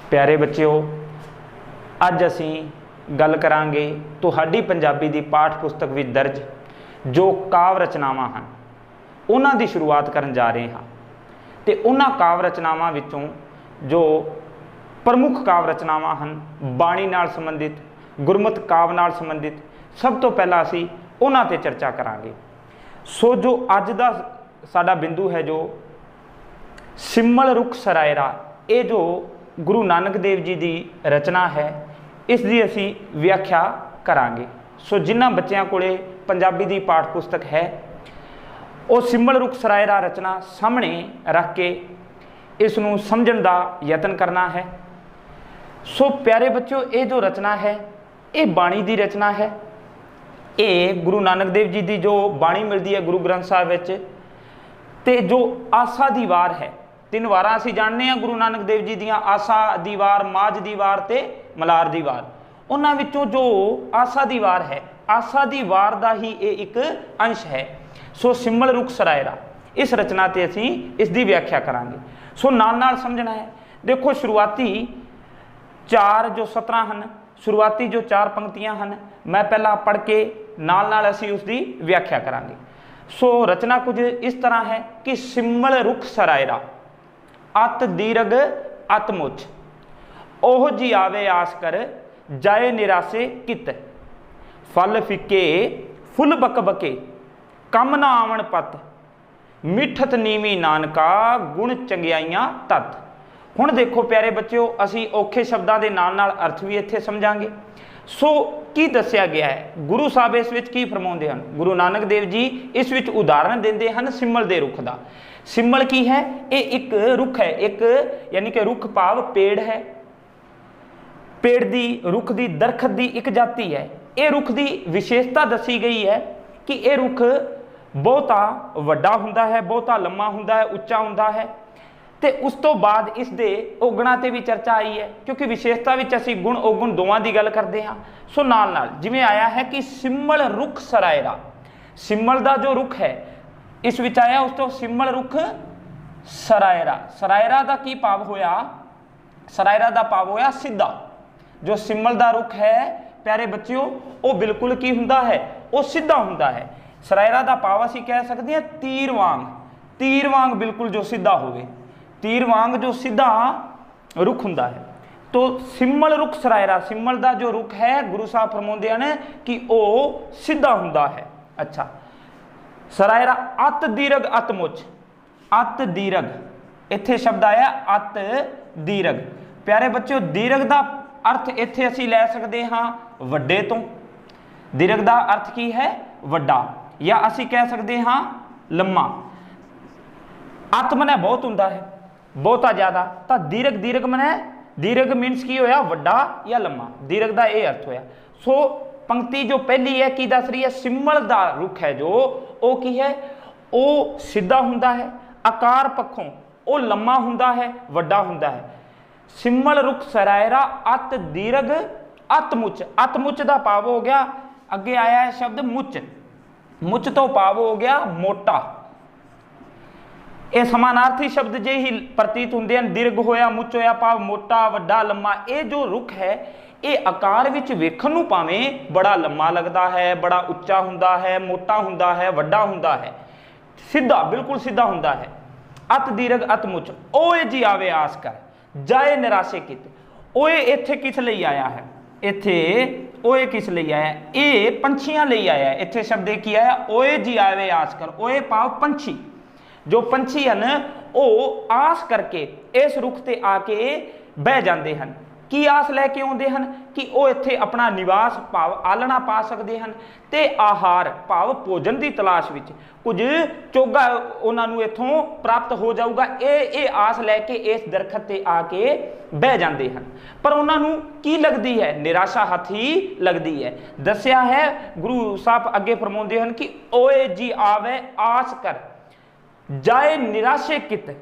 प्यारे बच्चों, अज असी गल करांगे तुहाडी पंजाबी दी पाठ पुस्तक विच दर्ज जो काव रचनावां हैं उन्हां दी शुरुआत करन जा रहे हाँ। तो उन्हां काव रचनावां विचों जो प्रमुख काव रचनावां हैं बाणी नाल संबंधित, गुरमत काव नाल संबंधित, सब तो पहला असी उन्हां ते चर्चा करांगे। सो जो अज दा साडा बिंदु है जो सिमल रुख सरायरा, ये जो गुरु नानक देव जी की रचना है इसकी असी व्याख्या करांगे। सो जिन्हां बच्चों कोले पंजाबी की पाठ पुस्तक है वो सिमल रुख सरायरा रचना सामने रख के इसनूं समझण दा यतन करना है। सो प्यारे बच्चों, ये जो रचना है ये बाणी की रचना है। ये गुरु नानक देव जी की जो बाणी मिलती है गुरु ग्रंथ साहिब विच, ते जो आसा दी वार है, 3 वारां असीं जानते हैं गुरु नानक देव जी दियां, आसा दी वार, माझ दी वार ते मलार दी वार। उन्हां विचों जो आसा दी वार है, आसा दी वार दा ही ये एक अंश है। सो सिमल रुख सरायरा इस रचना ते असीं इसकी व्याख्या करांगे। सो नाल नाल समझना है। देखो शुरुआती 4 जो सतरां हैं, शुरुआती जो 4 पंक्तियां हैं, मैं पहला पढ़ के नाल नाल असीं उसकी व्याख्या करांगे। सो रचना कुछ इस तरह है कि सिमल रुख सरायरा अत दीरघ अत मुछ, ओह जी आवे आस कर जाए निरासे कित, फल फिके फुल बक बके कम ना आवन पत, मिठत नीवी नानका गुण चंगियाइयां तत। हुण देखो प्यारे बच्चों, असी औखे शब्दां दे नाल नाल अर्थ भी इत्थे समझांगे। सो की दस्या गया है, गुरु साहब इस विच की फरमाउंदे हन, गुरु नानक देव जी इस विच उदाहरण देंदे हन सिमल दे रुख दा। सिमल की है? ये एक रुख है, एक यानी कि रुख भाव पेड़ है, पेड़ दी रुख दी दरखत दी एक जाति है। ये रुख दी विशेषता दसी गई है कि यह रुख बहुता वड्डा हुंदा है, बहुता लम्मा हुंदा है, उच्चा हुंदा है। ते उस तो बाद इस दे औगुणां ते भी चर्चा आई है, क्योंकि विशेषता विच असीं गुण औगुण दोवां दी गल करदे हां। सो नाल नाल जिवें आया है कि सिमल रुख सरायरा, सिमल दा जो रुख है इस विच आया, उस तो सिमल रुख सरायरा, सरायरा दा की भाव होया? सरायरा दा भाव होया सीधा। जो सिमल दा रुख है प्यारे बच्चों वो बिल्कुल की हुंदा है, वो सीधा हुंदा है। सरायरा दा भाव असीं कह सकते हैं तीर वांग, तीर वांग बिल्कुल जो सीधा होवे, तीर वांग जो सीधा रुख हुंदा है। तो सिमल रुख सरायरा, सिमल दा जो रुख है गुरु साहब फरमाउंदे हन कि वो सीधा हुंदा है। अच्छा, सरायरा अत दीरघ अत मुछ, अत दीरघ इत्थे शब्द आया अत दीरघ। प्यारे बच्चों, दीरघ दा अर्थ इत्थे असीं लै सकदे हां वड्डे तो, दीरघ दा अर्थ की है? वड्डा, या असीं कह सकदे हां लम्मा। अत मने बहुत हुंदा है, बहुता ज़्यादा, तो दीरघ, दीरघ मने दीरघ मीनस की होया? वड्डा या लम्मा, दीरघ दा ये अर्थ होया। सो पंक्ति जो पहली है की दस रही है? सिमल दा रुख है जो वो की है? वो सीधा हुंदा है, आकार पक्षों वो लम्मा हुंदा है, वड्डा हुंदा है। सिमल रुख सरायरा अत दीरघ अत मुच, अत मुच दा भाव हो गया, अगे आया है शब्द मुच, मुच तो भाव हो गया मोटा। ये समानार्थी शब्द जे ही प्रतीत होंदे हैं, दीर्घ होया मुच होया भाव मोटा, वड्डा, लम्मा। ये जो रुख है ये आकार विच वेखण नूं भावें बड़ा लम्मा लगता है, बड़ा उच्चा हुंदा है, मोटा हुंदा है, वड्डा हुंदा है, सीधा बिल्कुल सीधा हुंदा है। अत दीरघ अत मुच, ओए जी आवे आस कर जाए निराशे कित। ओए इत्थे किस लई आया है? इत्थे ओए किस लई आया? ये पंछियां लई आया है। इत्थे शब्द की आया? ओए जी आवे आस कर। ओए भाव पंछी, जो पंछी हैं वो आस करके इस रुख ते आके बह जाते हैं। की आस लैके आउंदे हन कि वो इत्थे अपना निवास भाव आलना पा सकते हैं ते आहार भाव भोजन की तलाश विच कुछ चोगा उन्होंने इत्थों प्राप्त हो जाऊगा। ये आस लैके इस दरखत ते आके बह जाते हैं। पर उन्होंने की लगती है? निराशा हथ ही लगती है। दस्या है गुरु साहब अगे फरमाउंदे हन कि ओए जी आवे आस कर जाए निराशे कित।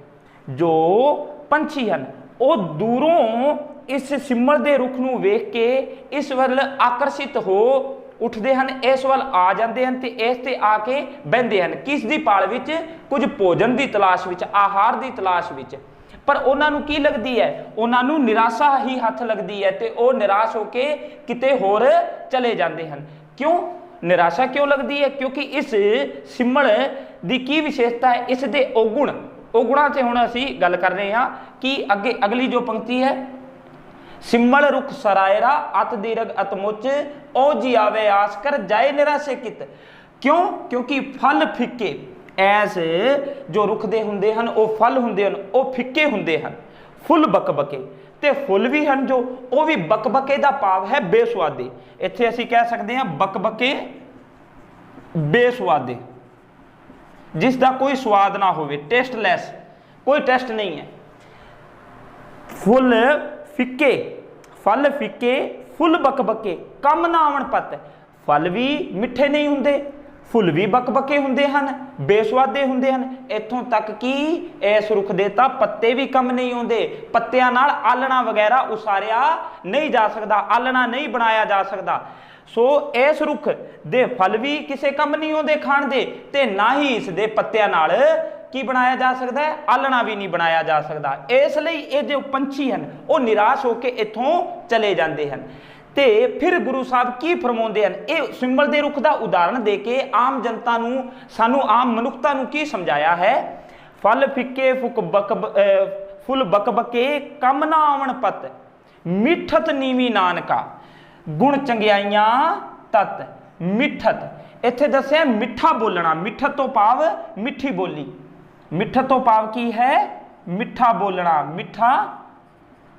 जो पंछी हैं वो दूरों इस सिमल दे रुख नूं वेख के इस वल आकर्षित हो उठते हैं, इस वल आ जाते हैं ते इस ते आके बहते हैं। किस दी पाल विच? कुछ भोजन की तलाश विच, आहार की तलाश विच। पर उन्होंने की लगती है, उन्होंने निराशा ही हथ लगती है तो वह निराश होकर किते होर चले जाते हैं। क्यों निराशा क्यों लगती है? क्योंकि इस सिमल की की विशेषता है, इस दे औगुण औगुणा से हुण असी गल कर रहे हैं कि अगे अगली जो पंक्ति है, सिमल रुख सरायरा अत दीरघ अतमुच ओ जी आवे आस कर जाए निराशे कित। क्यों? क्योंकि फल फिक्के ऐस जो रुख दे हुंदे हन वो फल हुंदे हन वो फिक्के हुंदे हन, फुल बकबके ते फुल भी हन जो वो भी बकबके का भाव है बेसुआदे। इत्थे असी कह सकते हैं बकबके बेसुआदे, जिसका कोई स्वाद ना होवे, टेस्टलैस, कोई टेस्ट नहीं है। फुल फिक्के, फल फिक्के फुल बकबके कम ना आवन पत, फल भी मिठे नहीं हुंदे, फुल भी बकबके हुंदे हन, बेसुआदे हुंदे हन। इत्थों तक कि इस रुख दे तां पत्ते भी कम नहीं होंदे, पत्तियां नाल आलना वगैरह उसारिया नहीं जा सकदा, आलना नहीं बनाया जा सकदा। सो इस रुख दे फल भी किसे कम नहीं होंदे खाण दे, ते ना ही इस दे पत्तियां नाल की बनाया जा सकता है, आलना भी नहीं बनाया जा सकता। इसलिए ये जो पंछी हैं वो निराश होकर इत्थों चले जाते हैं। ते फिर गुरु साहब की फरमाउंदे हैं, ये सिंबल दे रुख का उदाहरण दे के आम जनता नूं, सानू आम मनुखता नूं की समझाया है। फल फिक्के फुल बकबके कम ना आवन पत, मिठत नीवी नानका गुण चंगियाइयां तत। मिठत इत्थे दस्सिया मिठा बोलना, मिठत तो भाव मिठी बोली, मिठत तो भाव की है मिठा बोलना, मिठा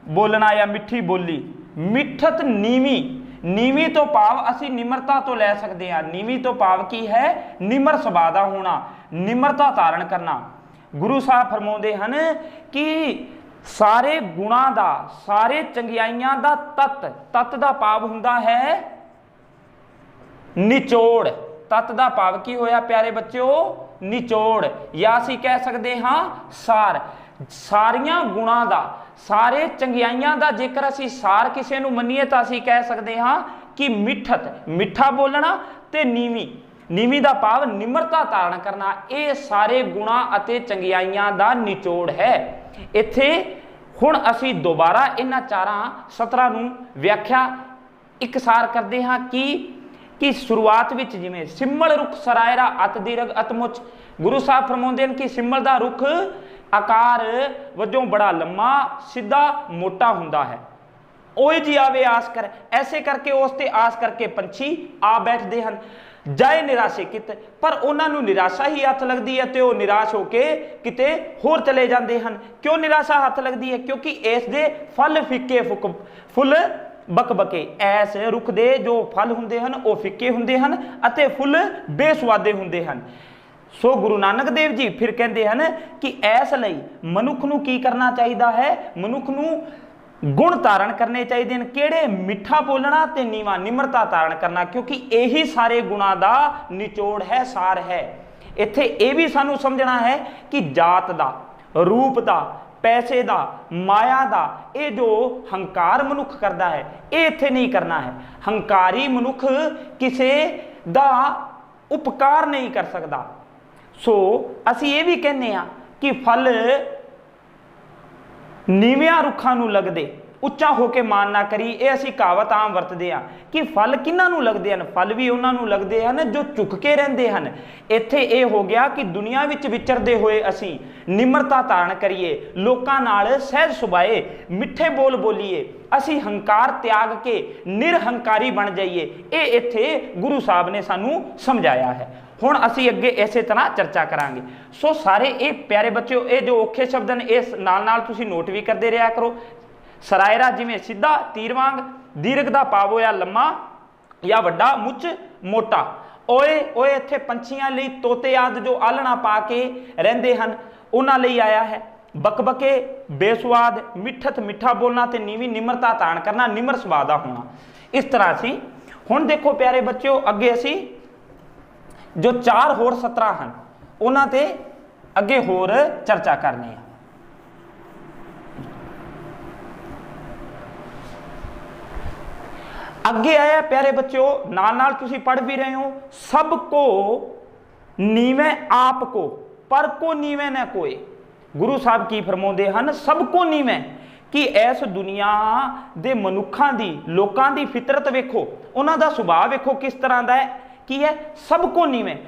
बोलना या मिठी बोली। मिठत नीवी, नीवी तो भाव असी निमरता तो लै सकते हैं, नीवी तो भाव की है निमर सुभाव दा होना, निमरता धारण करना। गुरु साहब फरमाउंदे हन कि सारे गुणा दा, सारे चंगियाइयां दा तत, तत दा भाव हुंदा है निचोड़। तत दा भाव की होया प्यारे बच्चों? निचोड़, या असी कह सकते हाँ सार। सारियां गुणा दा, सारे चंगियाइयां दा जेकर असी सार किसी नूं मन्नीए तां असी कह सकते हाँ कि मिठत, मिठा बोलना ते नीवी, नीवी दा भाव निमरता धारण करना, ये सारे गुणा अते चंगियाइयां दा निचोड़ है। इत्थे हुण असी दोबारा इन्हां चारां सतरां नूं व्याख्या इकसार करते हाँ कि शुरुआत विच जिवें सिमल रुख सरायरा अत दीरघ अतमुच, गुरु साहब फरमाउंदे हन कि सिमल दा रुख आकार वजों बड़ा लम्मा सीधा मोटा हुंदा है। ओए जी आवे आस कर, ऐसे करके उस ते आस करके पंछी आ बैठते हैं। जाए निराशे कित, पर उन्होंने निराशा ही हथ लगती है तो निराश होकर किते होर चले जाते हैं। क्यों निराशा हथ लगती है? क्योंकि इस दे फल फिक्के फुल बकबके, ऐस रुख दे जो फल हुंदे हन वो फिक्के हुंदे हन अते फुल बेसुआदे हुंदे हन। सो गुरु नानक देव जी फिर कहते हैं कि इस लई मनुख नूं की करना चाहिए है? मनुख नूं गुण धारण करने चाहिए हैं। किहड़े? मिठा बोलना ते नीवा, निमरता धारण करना, क्योंकि यही सारे गुणा दा निचोड़ है, सार है। इत्थे यह भी सानू समझना है कि जात दा, रूप दा, पैसे दा, माया दा, ये जो हंकार मनुख करता है ये इत्थे नहीं करना है। हंकारी मनुख किसे दा उपकार नहीं कर सकता। सो असी ये भी कहने कि फल नीवियां रुखां नूं लगदे, उच्चा होके मान ना करी, ये असी कहावत आम वरतदे आ कि फल किन्हां नूं लगदे हन? फल भी उन्हां नूं लगदे हन जो झुक के रहिंदे हन। इत्थे ये हो गया कि दुनिया विच विचरदे होए असी निमरता धारण करिए, लोकां नाल सहज सुभाए मिठे बोल बोलीए, असी हंकार त्याग के निरहंकारी बन जाइए। ये इत्थे गुरु साहब ने सानू समझाया है। हुण असी अगे इसे तरह चर्चा करांगे। सो सारे ये प्यारे बच्चों, ये जो औखे शब्द ने इस नाल तुसीं नोट भी करते रहा करो। सरायरा जिवें सीधा तीर वांग, दीर्घ दा भाव होया लम्मा या वड्डा, मुच मोटा। ओए ओए इत्थे पंछियां लई, तोते आदि जो आलना पा के रहिंदे हन उन्हां लई आया है। बकबके बेसुआद, मिठत मिठा बोलना ते नीवी निमरता धारण करना, निमर सुभाव दा होना। इस तरह सी हुण देखो प्यारे बच्चों, अगे असी जो चार होर सतरां हन उन्हां ते अगे होर चर्चा करनी है। अगे आया प्यारे बच्चों, नाल नाल तुसी पढ़ भी रहे हो, सबको नीवे आप को, पर को नीवे न कोई। गुरु साहब की फरमाउंदे हन, सबको नीवें कि इस दुनिया दे मनुखां दी, लोकां दी फितरत वेखो, उन्हां दा सुभाव वेखो किस तरह दा है, की है सबको नीवें।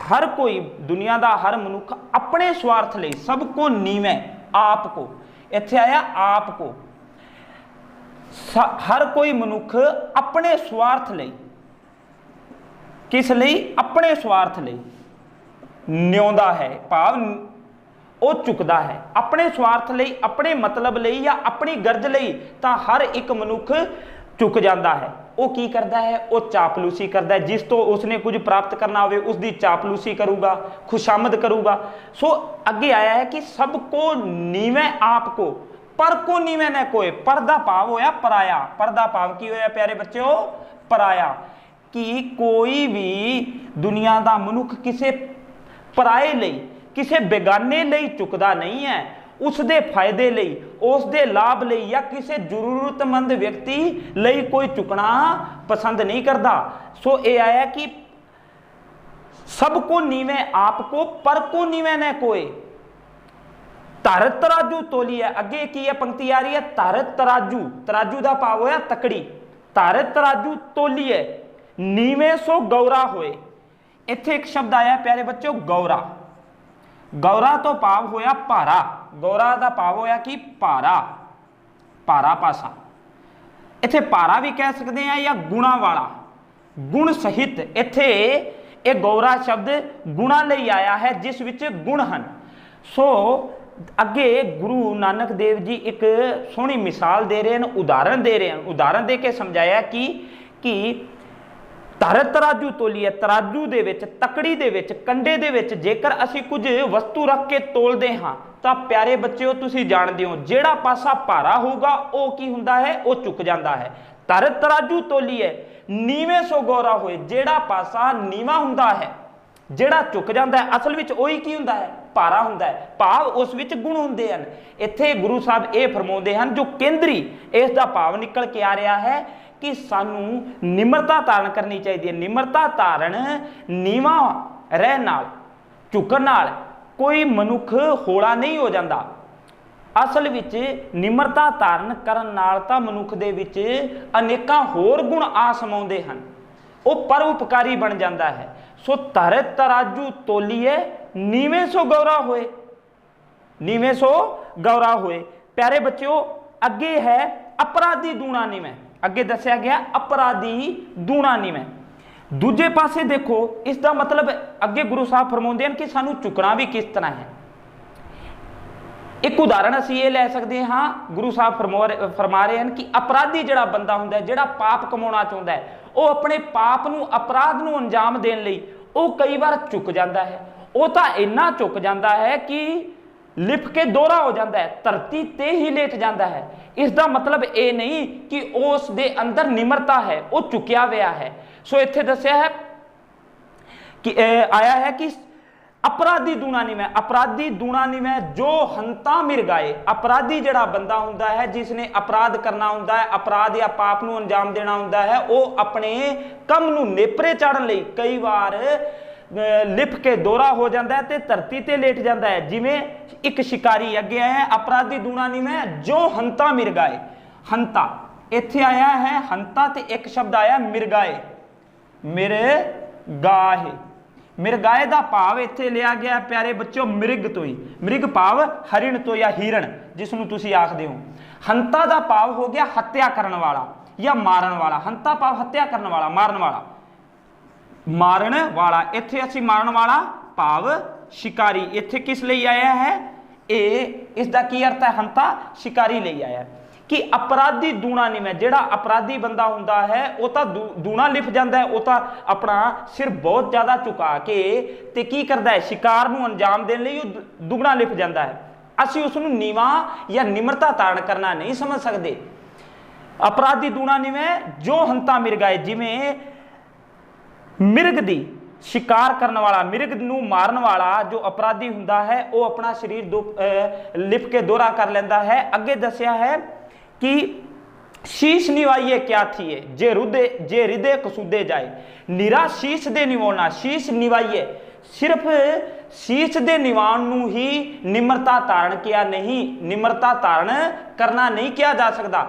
हर कोई दुनिया का हर मनुख अपने स्वार्थ लई, सबको नीवें, आपको इत्थे आया आपको, हर कोई मनुख अपने स्वार्थ लई, किस लई, अपने स्वार्थ लई न्योंदा है, भाव वो चुकदा है अपने स्वार्थ लई, अपने मतलब लई या अपनी गर्ज लई, तां हर एक मनुख चुक जाता है। वो की करता है, वो चापलूसी करता है, जिस तो उसने कुछ प्राप्त करना हो उसकी चापलूसी करूगा, खुशामद करूगा। सो अगे आया है कि सबको नीवें आपको, पर को नीवें न कोई, परदा भाव होया पराया, परदा भाव की होया प्यारे बच्चों, पराया, कि कोई भी दुनिया का मनुख किसी पराए लई, किसी बेगाने लई चुकदा नहीं है, उसके फायदे लई, उसके लाभ लई या किसी जरूरतमंद व्यक्ति लई कोई चुकना पसंद नहीं करता। सो ये आया कि सबको नीवें आपको, पर को नीवें न कोई, धर तराजू तोली है। अगे की है पंक्ति आ रही है, धर तराजू, तराजू का भाव होया तकड़ी, धर तराजू तोली है, नीवें सो गौरा होए। इत्थे एक शब्द आया प्यारे बच्चों, गौरा, गौरा तो भाव होया भारा, गौरा का भाव होया कि भारा, भारा पासा, इत्थे भारा भी कह सकते हैं या गुणा वाला, गुण सहित। इत्थे एक गौरा शब्द गुणा लई आया है जिस विच गुण हन। सो अगे गुरु नानक देव जी एक सोहनी मिसाल दे रहे हैं, उदाहरण दे रहे हैं, उदाहरण दे के समझाया कि धर तराजू तोली है, तराजू दे विच, तकड़ी दे विच, कंडे दे विच जेकर असी कुछ वस्तु रख के तोलते हाँ तो प्यारे बच्चों तुसी जानते हो जेड़ा पासा भारा होगा वो की हुंदा है, वो चुक जाता है। धर तराजू तोली है, नीवें सो गौरा होए, जेड़ा पासा नीवा हुंदा है, जेड़ा चुक जाता है, असल विच ओही की हुंदा है, भारा हुंदा है, भाव उस विच गुण हुंदे हन। इत्थे गुरु साहब ये फरमाउंदे हन, जो केंद्री इसका भाव निकल के आ रहा है कि सानू निमरता धारण करनी चाहिए। निमरता धारण नीवा रहन नाल, झुकण नाल कोई मनुख होला नहीं हो जाता। असल विच निमरता धारण करन नाल तां मनुख दे विच अनेकां होर गुण आ समाउंदे हन, वो परोपकारी बन जाता है। सो धर तराजू तोलीए, नीवें सो गौरा होए, नीवें सो गौरा होए। प्यारे बच्चों अगे है अपराधी दूना नीवें, अगे दसिया गया अपराधी दूना नीवें। दूजे पासे देखो इसका मतलब अगे गुरु साहब फरमाउंदे हैं कि सानू चुकना भी किस तरह है। एक उदाहरण असीं ये लै सकते हैं, हाँ गुरु साहब फरमा रहे हैं कि अपराधी जिहड़ा बंदा हुंदा है, जिहड़ा पाप कमाउणा चाहुंदा है, वो अपने पाप नूं, अपराध नूं अंजाम देण लई वो कई बार चुक जाता है। वो तो इन्ना चुक जाता है कि लिप के दोहरा हो जाता है, धरती ते ही लेट जाता है। इसका मतलब ये नहीं कि उस दे अंदर निमरता है, वो चुकिया हुआ है। सो इत्थे दस्या है कि आया है कि अपराधी दूना निवें, अपराधी दूना निवें जो हंता मिरगाए। अपराधी जिहड़ा बंदा हुंदा है जिसने अपराध करना हुंदा है, अपराध या पाप नूं अंजाम देना हुंदा है, वो अपने कम नूं नेपरे चाढ़न लई कई बार लिप के दोहरा हो जाता है, धरती ते लेट जाता है। जिवें एक शिकारी अगे आया है, अपराधी दूना निवें जो हंता मिरगाए। हंता इत्थे आया है हंता, ते एक शब्द आया मिरगाए, मिरगाए। मिरगाए का भाव इत्थे लिया गया प्यारे बच्चों मिरग तो ही, मिरग भाव हरिण तो या हिरण जिसनों तुसी आखदे हो। हंता का भाव हो गया हत्या करने वाला या मारन वाला। हंता भाव हत्या करने वाला, मारन वाला, मारन वाला। इत्थे असीं मारन वाला भाव शिकारी। इत्थे किस लिए आया है, इसका की अर्थ है, हंता शिकारी ले आया कि अपराधी दूना निवें। जिहड़ा अपराधी बंदा हुंदा है वो तो दूना लिप जाता है, वो तो अपना सिर बहुत ज़्यादा झुका के ते की करता है, शिकार नूं अंजाम देने लई दुगना लिप जाता है। असीं उसनूं नीवा या निमरता धारण करना नहीं समझ सकते। अपराधी दूना निवें जो हंता मिरगाए, जिवें मिरग दी शिकार करने वाला, मिरग नूं मारन वाला जो अपराधी हुंदा है वो अपना शरीर लिप के दोहरा कर लेंदा है। अगे दस्या है कि शीश निवाइए क्या थी है, जे हृदय कसूदे जाए। निरा शीश दे निवाना, शीश निवाइए, सिर्फ शीश दे निवाण नूं ही निम्रता धारण किया नहीं, निम्रता धारण करना नहीं किया जा सकता।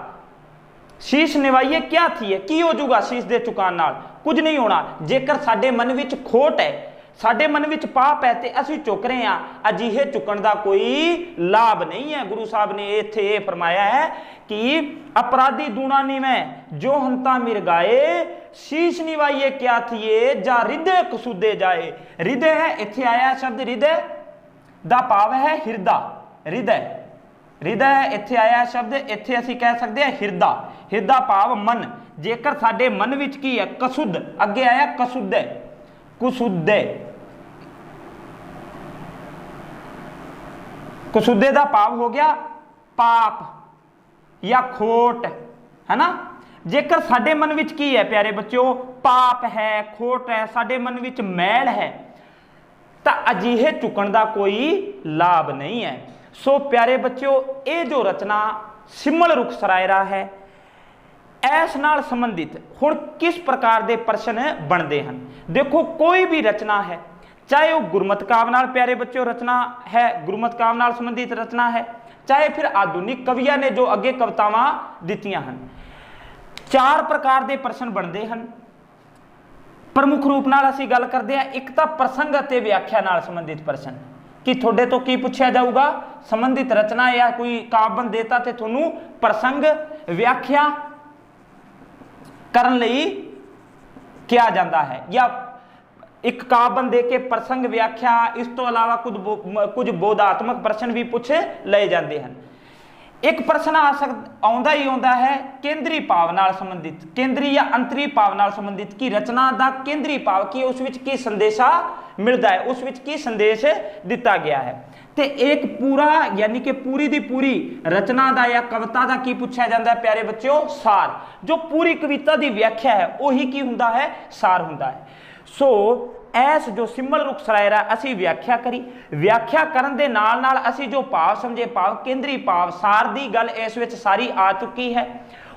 शीश निवाइए क्या थी है, की हो जूगा शीश दे झुकाण नाल? कुछ नहीं होना। जेकर साडे मन विच खोट है, साडे मन विच पाप है, तो असीं झुक रहे हैं, अजिहे झुकण दा कोई लाभ नहीं है। गुरु साहब ने इत्थे ये फरमाया है कि अपराधी दूना नीवै जो हंता मिर्गाए, शीश निवाइए क्या थिए जा हृदय कसूदे जाए। हृदय है, इत्थे आया शब्द हृदय दा भाव है हिरदा, हृदय, हृदय है इत्थे आया शब्द, इत्थे असीं कह सकते हैं हिरदा, हिरदा भाव मन। जेकर साडे मन विच की है कसुद, अगे आया कसुदे, कुसुदे, कुसुदे दा भाव हो गया पाप या खोट, है ना। जेकर साडे मन विच की है प्यारे बच्चों, पाप है, खोट है, साडे मन विच मैल है, तां अजिहे झुकण दा कोई लाभ नहीं है। सो प्यारे बच्चों, ये जो रचना सिमल रुख सरायरा है, ऐस नाल संबंधित हुण किस प्रकार के प्रश्न बनते हैं। देखो कोई भी रचना है, चाहे वह गुरमत काव्य नाल प्यारे बच्चों रचना है, गुरमत काव्य नाल संबंधित रचना है, चाहे फिर आधुनिक कवियां ने जो अगे कवितावां दित्तियां हैं, 4 प्रकार के प्रश्न बनते हैं। प्रमुख रूप नाल असीं गल करते हैं, एक तो प्रसंग अते व्याख्या नाल संबंधित प्रश्न कि थोड़े तो की पूछा जाऊगा, संबंधित रचना या कोई काव्य देता तो थोनू प्रसंग व्याख्या करन लई किया जाता है, या एक काव्य दे के प्रसंग व्याख्या, इस तो अलावा कुछ बोधात्मक प्रश्न भी पूछे लए जाते हैं। एक प्रश्न आउंदा ही आउंदा है केंद्री भाव नाल संबंधित, केंद्री या अंतरी भाव नाल संबंधित कि रचना का केंद्री भाव की, उस विच की संदेशा मिलता है, उस विच की संदेश दिता गया है। तो एक पूरा यानी कि पूरी दी पूरी रचना का या कविता का की पूछा जाता है प्यारे बच्चों, सार। जो पूरी कविता की व्याख्या है वही की हुंदा है, सार हुंदा है। सो ऐस जो सिमल रुख सरायरा असी व्याख्या करी, व्याख्या करन दे नाल नाल असी जो भाव समझे, भाव केंद्री भाव सार दी गल इस विच सारी आ चुकी है।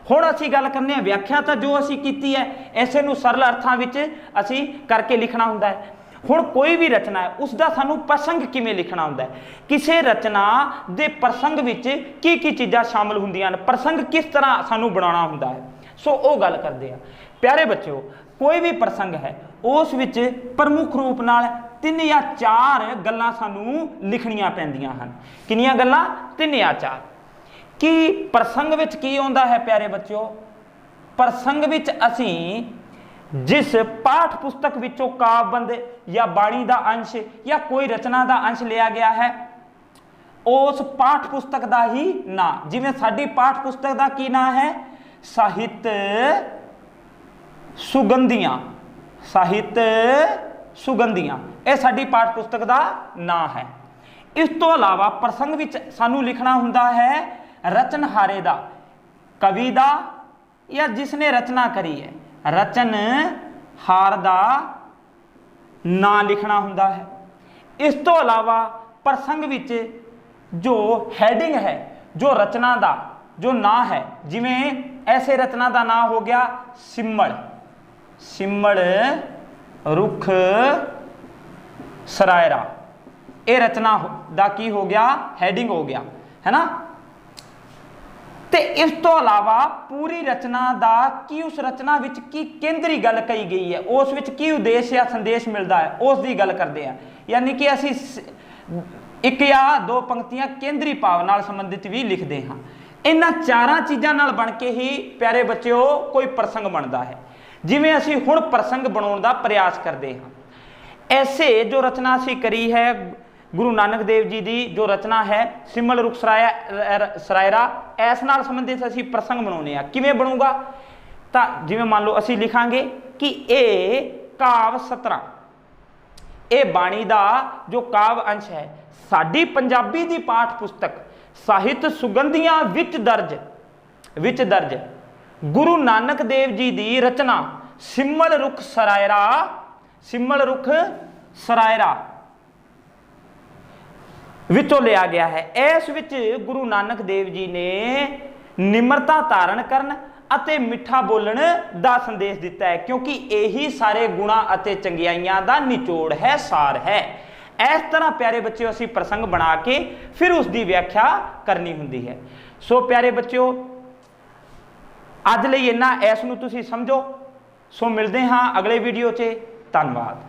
हुण असी गल करने हैं व्याख्या तो जो असी कीती है इसे नूं सरल अर्थां विच असी करके लिखना हुंदा है। हुण कोई भी रचना है उसका सानू प्रसंग किवें लिखना हुंदा है, किसी रचना दे प्रसंग विच की चीज़ां शामिल हुंदियां ने, प्रसंग किस तरह सानू बनाउणा हुंदा है। सो वो गल करदे आ प्यारे बच्चों, कोई भी प्रसंग है उस विच प्रमुख रूप नाल 3 या 4 गल्लां सानू लिखणियां पैंदियां हन। किन्नियां गल्लां? 3 या 4। कि प्रसंग विच की आउंदा है प्यारे बच्चों, प्रसंग विच असीं जिस पाठ पुस्तक विचों काव्यबंध या बाणी का अंश या कोई रचना का अंश लिया गया है, उस पाठ पुस्तक का ही ना, जिवें साडी पाठ पुस्तक का की ना है, साहित्य सुगंधियां, साहित्य सुगंधियां, यह साडी पाठ पुस्तक का ना है। इस तो अलावा प्रसंग विच सानू लिखना हुंदा है रचनहारे दा, कवि दा या जिसने रचना करी है, रचनहार दा ना लिखना हुंदा है। इस तो अलावा प्रसंग विच जो हैडिंग है, जो रचना दा जो ना है, जिवें ऐसे रचना का ना हो गया सिमल, सिमल रुख सरायरा, ये रचना दा की हो गया, हैडिंग हो गया, है ना। ते इस तो अलावा पूरी रचना दा की उस रचना विच की केंद्री गल कही गई है, उस विच की उद्देश्य या संदेश मिलता है, उसकी गल करते हैं। यानी कि असी 1 या 2 पंक्तियां केंद्री भाव नाल संबंधित भी लिखते हाँ। इन्हां 4 चीज़ों नाल बन के ही प्यारे बच्चों कोई प्रसंग बनता है। जिवें असी हुण प्रसंग बनाउण दा प्रयास करते हाँ, ऐसे जो रचना असी करी है गुरु नानक देव जी की जो रचना है सिमल रुख सरायरा, इस नाल संबंधित असी प्रसंग बनाउने आ। किवें बनूगा? तां जिवें मान लो असी लिखांगे कि ये काव्य 17, ये बाणी का जो काव्य अंश है, साडी पंजाबी की पाठ पुस्तक साहित्य सुगंधियां विच दर्ज गुरु नानक देव जी की रचना सिमल रुख सरायरा, सिमल रुख सरायरा विचों लिया गया है। इस विच गुरु नानक देव जी ने निम्रता धारण करन अते मिठा बोलण दा संदेश दिता है, क्योंकि यही सारे गुणा अते चंगियाइयां दा निचोड़ है, सार है। इस तरह प्यारे बच्चों असी प्रसंग बना के फिर उसकी व्याख्या करनी होंदी है। सो प्यारे बच्चों अज लई इन्ना, इस नूं तुसीं समझो। सो मिलते हाँ अगले वीडियो 'च। धन्यवाद।